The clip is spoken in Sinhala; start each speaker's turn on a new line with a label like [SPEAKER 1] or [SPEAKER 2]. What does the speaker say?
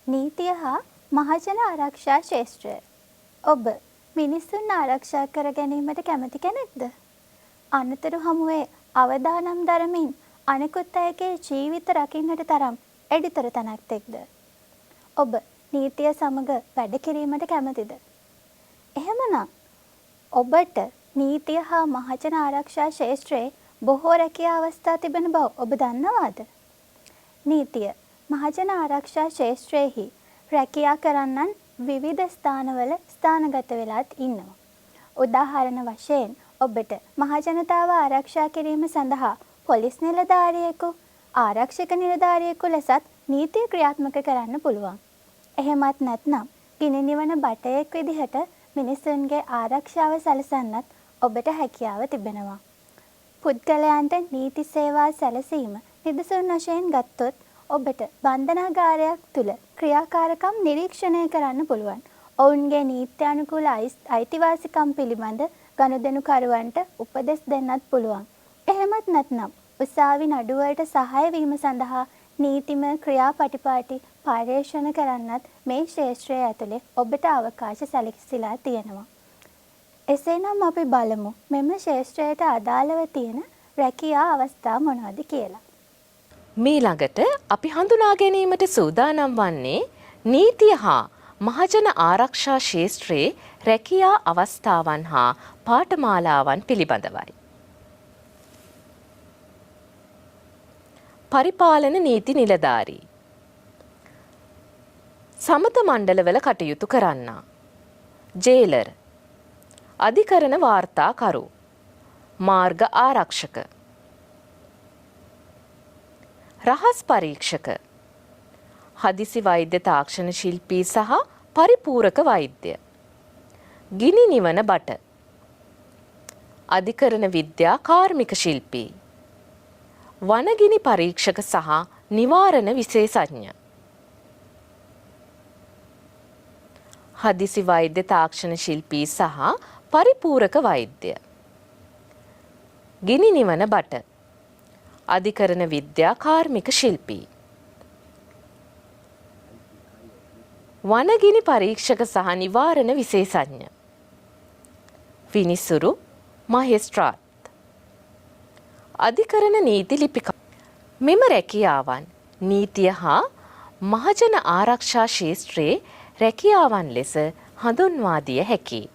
[SPEAKER 1] නීතිය හා මහජන ආරක්ෂා ශාස්ත්‍රය. ඔබ මිනිසුන් ආරක්ෂා කර ගැනීමට කැමති කෙනෙක්ද? අනතුරු හමුවේ අවදානම් දරමින් අනෙකුත් අයගේ ජීවිත රකින්නට තරම් එඩිතර තැනැත්තෙක්ද? ඔබ නීතිය සමග වැඩ කිරීමට කැමතිද? එහෙමනම් ඔබට නීතිය හා මහජන ආරක්ෂා ශාස්ත්‍රයේ බොහෝ රැකියා අවස්ථා තිබෙන බව ඔබ දන්නවාද? නීතිය මහජන ආරක්ෂා ශාස්ත්‍රයේහි රැකියා කරන්නන් විවිධ ස්ථානවල ස්ථානගත වෙලාත් ඉන්නවා. උදාහරණ වශයෙන් ඔබට මහජනතාව ආරක්ෂා කිරීම සඳහා පොලිස් නිලධාරියෙකු, ආරක්ෂක නිලධාරියෙකු ලෙසත් නීතිය ක්‍රියාත්මක කරන්න පුළුවන්. එහෙමත් නැත්නම් ගිනි නිවන බටයෙක් විදිහට මිනිසුන්ගේ ආරක්ෂාව සැලසන්නත් ඔබට හැකියාව තිබෙනවා. පුද්ගලයන්ට නීති සේවා සැලසීම නිදසුන් වශයෙන් ගත්තොත් ඔබට බන්ධනාගාරයක් තුළ ක්‍රියාකාරකම් නිරීක්ෂණය කරන්න පුළුවන්. ඔවුන්ගේ නීත්‍යානුකූල අයිතිවාසිකම් පිළිබඳ ගනුදෙනුකරුවන්ට උපදෙස් දෙන්නත් පුළුවන්. එහෙමත් නැත්නම් උසාවි නඩුවලට සහාය වීම සඳහා නීතිමය ක්‍රියාපටිපාටි පර්යේෂණ කරන්නත් මේ ක්ෂේත්‍රය ඇතුලේ ඔබට අවකාශ සැලසිලා තියෙනවා. එසේනම් අපි බලමු මෙම ක්ෂේත්‍රයට අදාළව තියෙන රැකියා අවස්ථා මොනවද කියලා.
[SPEAKER 2] මීළඟට අපි හඳුනා ගැනීමට සූදානම් වන්නේ නීතිය හා මහජන ආරක්ෂා ක්ෂේත්‍රයේ රැකියා අවස්ථාවන් හා පාඨමාලාවන් පිළිබඳවයි. පරිපාලන නීති නිලධාරී. සමත මණ්ඩලවල කටයුතු කරන්නා. ජේලර්. අධිකරණ වාර්තාකරු. මාර්ග ආරක්ෂක. රහස් පරීක්ෂක. හදිසි වෛද්‍ය තාක්ෂණ ශිල්පී සහ පරිපූරක වෛද්‍ය. ගිනි නිවන බට. අධිකරණ විද්‍යා කාර්මික ශිල්පී. වනගිනි පරීක්ෂක සහ නිවාරණ විශේෂඥ. හදිසි වෛද්‍ය තාක්ෂණ ශිල්පී සහ පරිපූරක වෛද්‍ය. ගිනි නිවන බට. අධිකරණ විද්‍යා කාර්මික ශිල්පී. වනගිනි පරීක්ෂක සහ නිවාරණ විශේෂඥ. විනිසුරු මහේස්ත්‍රාත්. අධිකරණ නීති ලිපික. මෙම රැකියාවන් නීතිය හා මහජන ආරක්ෂා ක්ෂේත්‍රයේ රැකියාවන් ලෙස හඳුන්වා දිය හැකියි.